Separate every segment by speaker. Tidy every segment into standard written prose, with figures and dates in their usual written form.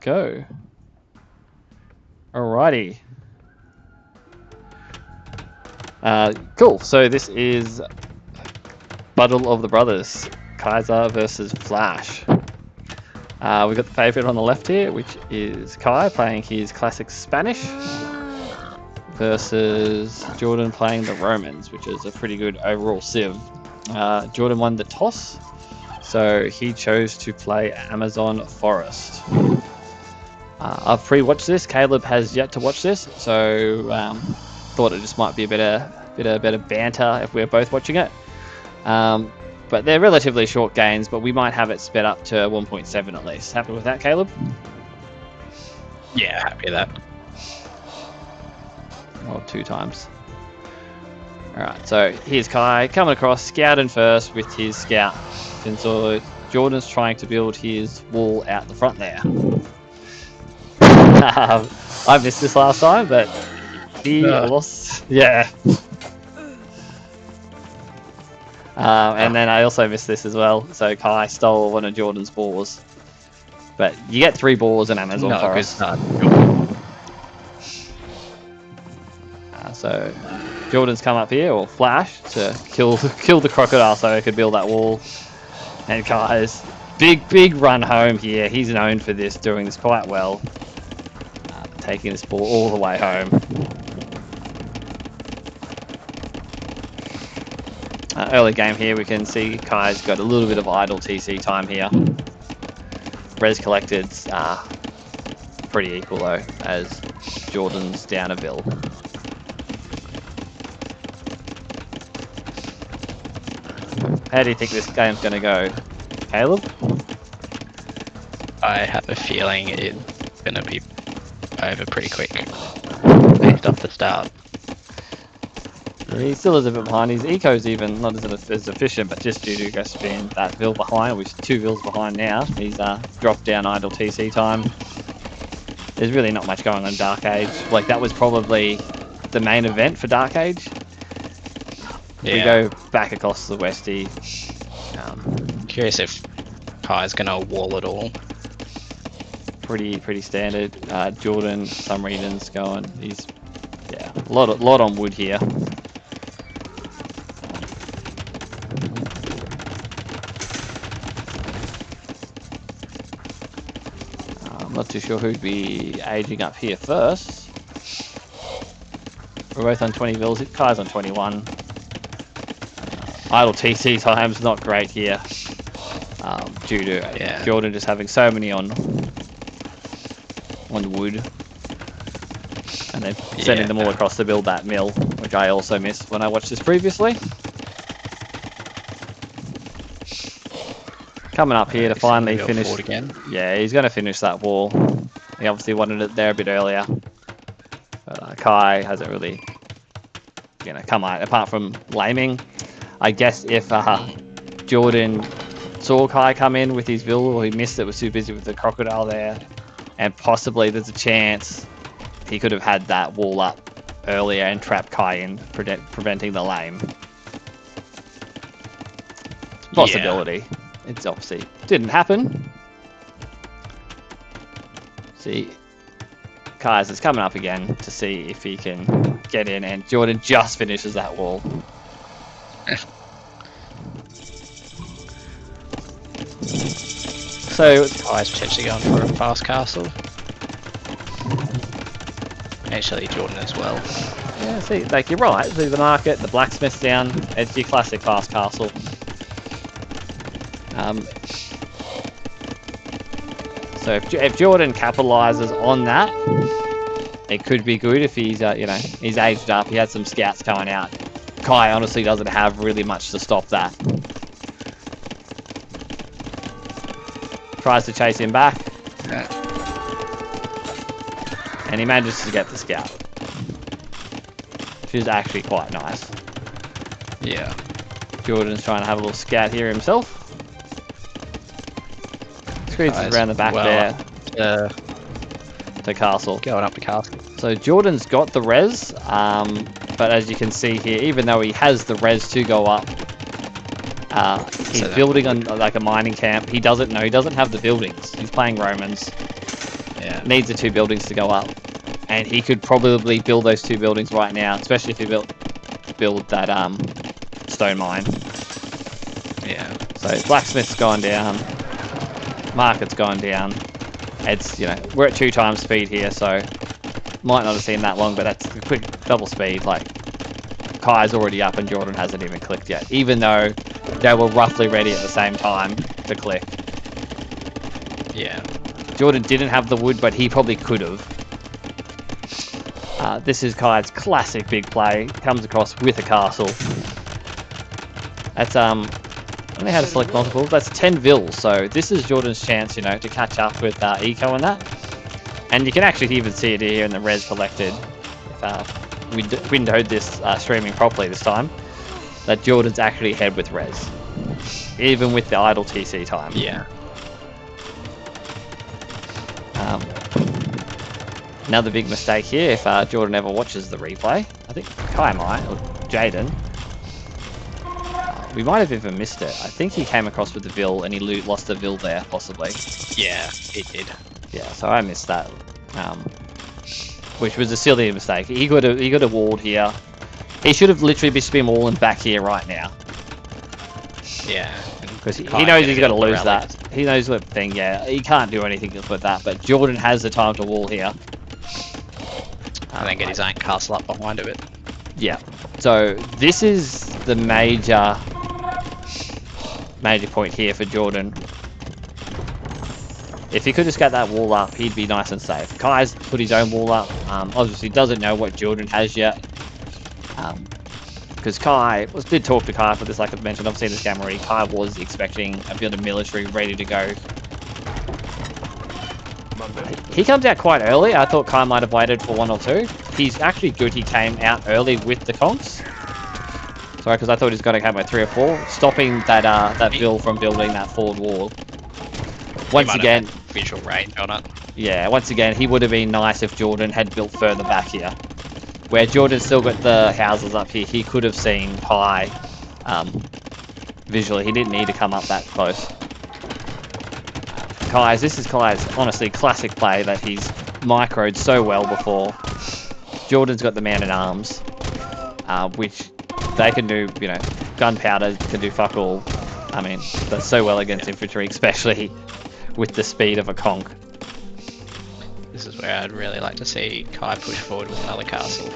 Speaker 1: go. Alrighty. Cool. So this is Battle of the Brothers, Caiza versus Flash. We've got the favourite on the left here, which is Kai playing his classic Spanish, versus Jordan playing the Romans, which is a pretty good overall civ. Jordan won the toss, so he chose to play Amazon Forest. I've pre-watched this. Caleb has yet to watch this, so thought it just might be a better banter if we're both watching it. But they're relatively short games, but we might have it sped up to 1.7 at least. Happy with that, Caleb?
Speaker 2: Yeah, happy with that.
Speaker 1: Or 2 times. Alright, so here's Kai coming across, scouting first with his scout. And so Jordan's trying to build his wall out the front there. I missed this last time, but he lost. Yeah. And then I also missed this as well. So Kai stole one of Jordan's boars. But you get 3 boars in Amazon Forest. So Jordan's come up here, or Flash, to kill the crocodile so he could build that wall. And Kai's big run home here. He's known for this, doing this quite well. Taking this ball all the way home. Early game here, we can see Kai's got a little bit of idle TC time here. Res collected's pretty equal though, as Jordan's down a bill. How do you think this game's going to go, Caleb?
Speaker 2: I have a feeling it's going to be over pretty quick, based off the start.
Speaker 1: Yeah, he still is a bit behind. His eco's even not as efficient, but just due to just being that Vil behind, which is 2 Vils behind now, he's dropped down idle TC time. There's really not much going on in Dark Age. Like, that was probably the main event for Dark Age. Yeah. We go back across the Westie.
Speaker 2: Curious if Kai's going to wall it all.
Speaker 1: Pretty standard. Jordan, some regions going. He's a lot on wood here. I'm not too sure who'd be aging up here first. We're both on 20 Vils. Kai's on 21. Idle TC time's not great here, due to Jordan just having so many on wood, and then sending them all across to build that mill, which I also missed when I watched this previously. Coming up here to finally finish.
Speaker 2: Again.
Speaker 1: Yeah, he's going to finish that wall. He obviously wanted it there a bit earlier, but Kai hasn't really, come out apart from laming. I guess if Jordan saw Kai come in with his Vil, or he missed it, was too busy with the crocodile there, and possibly there's a chance he could have had that wall up earlier and trapped Kai in, preventing the lame. Possibility. It's obviously didn't happen. See, Kai's is coming up again to see if he can get in, and Jordan just finishes that wall. So
Speaker 2: Kai's potentially going for a fast castle. Actually, Jordan as well.
Speaker 1: Yeah, see, like, you're right. See the market, the blacksmith's down. It's your classic fast castle. So if Jordan capitalizes on that, it could be good. If he's he's aged up, he had some scouts coming out. Kai honestly doesn't have really much to stop that. Tries to chase him back. And he manages to get the scout, which is actually quite nice.
Speaker 2: Yeah.
Speaker 1: Jordan's trying to have a little scout here himself. Squeezes around the back there to castle.
Speaker 2: Going up to castle.
Speaker 1: So Jordan's got the res, but as you can see here, even though he has the res to go up, he's building on like a mining camp. He doesn't have the buildings. He's playing Romans.
Speaker 2: Yeah.
Speaker 1: Needs the 2 buildings to go up. And he could probably build those 2 buildings right now, especially if he build that stone mine.
Speaker 2: Yeah.
Speaker 1: So blacksmith's gone down, market's gone down. It's, you know, we're at 2 times speed here, so might not have seen that long, but that's a quick double speed. Like, Kai's already up and Jordan hasn't even clicked yet, even though they were roughly ready at the same time to click.
Speaker 2: Yeah.
Speaker 1: Jordan didn't have the wood, but he probably could have. This is Kai's classic big play. Comes across with a castle. That's I don't know how to select multiple. That's 10 vills, so this is Jordan's chance, you know, to catch up with eco and that. And you can actually even see it here in the res collected. If we windowed this streaming properly this time, that Jordan's actually ahead with res, even with the idle TC time.
Speaker 2: Yeah.
Speaker 1: Another big mistake here, if Jordan ever watches the replay. I think Kai might, or Jaden. We might have even missed it. I think he came across with the Vill and he lost the Vill there, possibly.
Speaker 2: Yeah, he did.
Speaker 1: Yeah, so I missed that. Which was a silly mistake. He could have walled here. He should have literally been walling back here right now.
Speaker 2: Yeah.
Speaker 1: Because he knows he's got to lose that. He knows what thing, yeah. He can't do anything with that, but Jordan has the time to wall here.
Speaker 2: And then get his own castle up behind it.
Speaker 1: Yeah. So this is the major point here for Jordan. If he could just get that wall up, he'd be nice and safe. Kai's put his own wall up. Obviously doesn't know what Jordan has yet. Because Kai did talk to Kai for this, like I've mentioned. I've seen this game already. Kai was expecting a bit of military ready to go. He comes out quite early. I thought Kai might have waited for 1 or 2. He's actually good. He came out early with the conks. Sorry, because I thought he was going to come at 3 or 4, stopping that Vill from building that forward wall. Once again,
Speaker 2: visual range on it.
Speaker 1: Yeah, once again, he would have been nice if Jordan had built further back here. Where Jordan's still got the houses up here, he could have seen Kai visually. He didn't need to come up that close. This is Kai's honestly classic play that he's microed so well before. Jordan's got the man-at-arms, which they can do, you know, gunpowder can do fuck all. I mean, that's so well against infantry, especially with the speed of a conk.
Speaker 2: This is where I'd really like to see Kai push forward with another castle.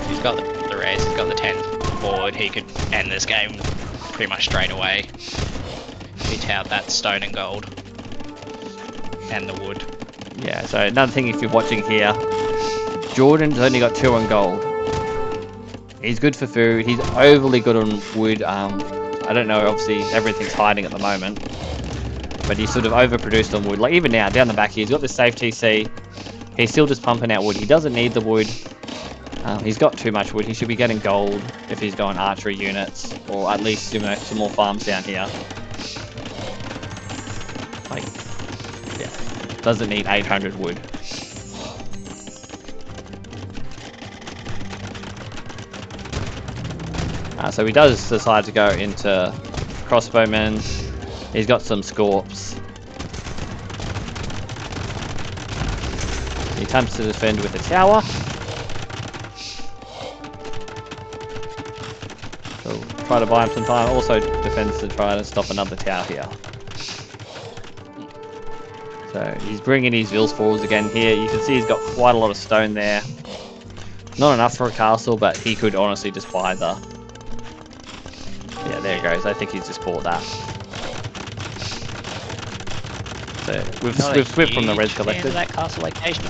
Speaker 2: He's got the res, he's got the 10 forward, he could end this game pretty much straight away. He tout that stone and gold. And the wood.
Speaker 1: Yeah, so another thing if you're watching here, Jordan's only got 2 on gold. He's good for food, he's overly good on wood. I don't know, obviously everything's hiding at the moment. But he's sort of overproduced on wood. Like even now, down the back here, he's got the safe TC. He's still just pumping out wood. He doesn't need the wood. He's got too much wood. He should be getting gold if he's going archery units. Or at least, you know, some more farms down here. Like, yeah. Doesn't need 800 wood. So he does decide to go into crossbowmen. He's got some scorps. He attempts to defend with a tower. So try to buy him some time. Also defends to try to stop another tower here. So he's bringing his vills forwards again here. You can see he's got quite a lot of stone there. Not enough for a castle, but he could honestly just buy the... Yeah, there he goes. I think he's just bought that. So we've flipped from the res collected.
Speaker 2: That castle location.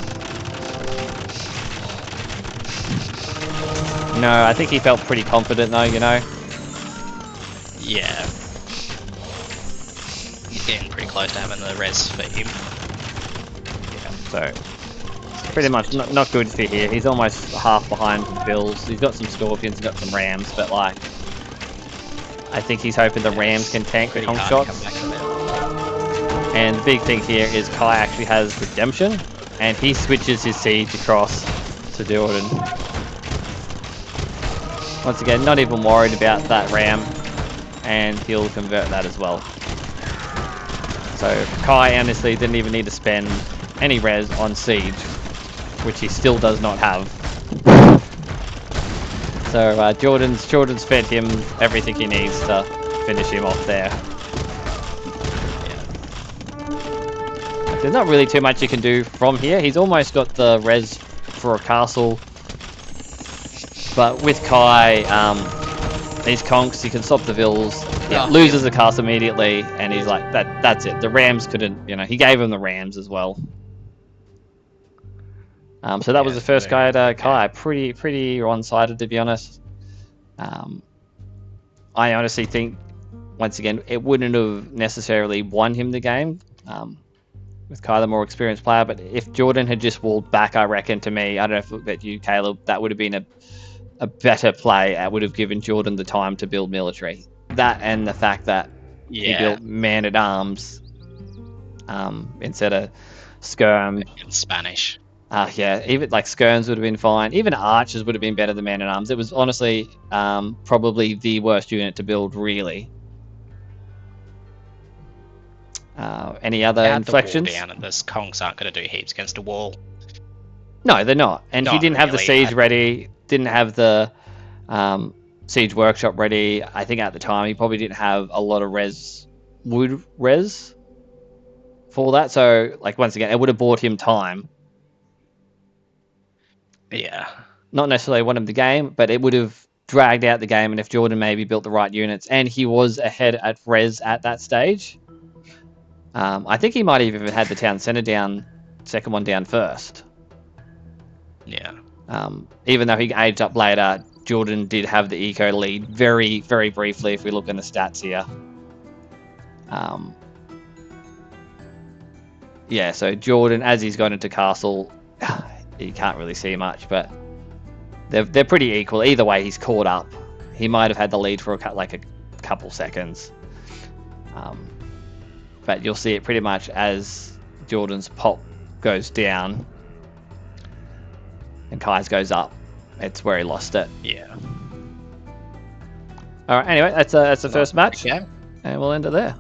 Speaker 1: No, I think he felt pretty confident though, you know.
Speaker 2: Yeah. He's getting pretty close to having the res for him.
Speaker 1: Yeah, so pretty much not good for here. He's almost half behind with bills. He's got some scorpions, he's got some rams, but like I think he's hoping the rams can tank the conk shots. And the big thing here is Kai actually has redemption, and he switches his siege across to Jordan. Once again, not even worried about that ram, and he'll convert that as well. So Kai honestly didn't even need to spend any res on Siege, which he still does not have. So Jordan's fed him everything he needs to finish him off there. There's not really too much you can do from here. He's almost got the res for a castle, but with Kai, these conks, he can stop the vills. He loses the castle immediately, and he's like, that's it. The Rams couldn't, he gave him the Rams as well. So that was the first guy at Kai. Pretty one-sided, to be honest. I honestly think, once again, it wouldn't have necessarily won him the game. With Kai, the more experienced player, but if Jordan had just walled back, I reckon, to me, I don't know if that you, Caleb, that would have been a better play. It would have given Jordan the time to build military. That and the fact that he built man-at-arms instead of skirm.
Speaker 2: In Spanish.
Speaker 1: Yeah, even like skirms would have been fine. Even archers would have been better than man-at-arms. It was honestly probably the worst unit to build, really. Any other inflections?
Speaker 2: The wall down, and those Kongs aren't going to do heaps against a wall.
Speaker 1: No, they're not. And he didn't have the siege ready. Didn't have the siege workshop ready. I think at the time he probably didn't have a lot of wood res for that. So, like, once again, it would have bought him time.
Speaker 2: Yeah.
Speaker 1: Not necessarily won him the game, but it would have dragged out the game. And if Jordan maybe built the right units, and he was ahead at res at that stage. I think he might have even had the town centre down, second one down first.
Speaker 2: Yeah.
Speaker 1: Even though he aged up later, Jordan did have the eco lead very, very briefly if we look in the stats here. Yeah, so Jordan, as he's gone into castle, you can't really see much, but they're pretty equal. Either way, he's caught up. He might have had the lead for a couple seconds. But you'll see it pretty much as Jordan's pop goes down and Kai's goes up. It's where he lost it.
Speaker 2: Yeah.
Speaker 1: All right. Anyway, that's the first match, and we'll end it there.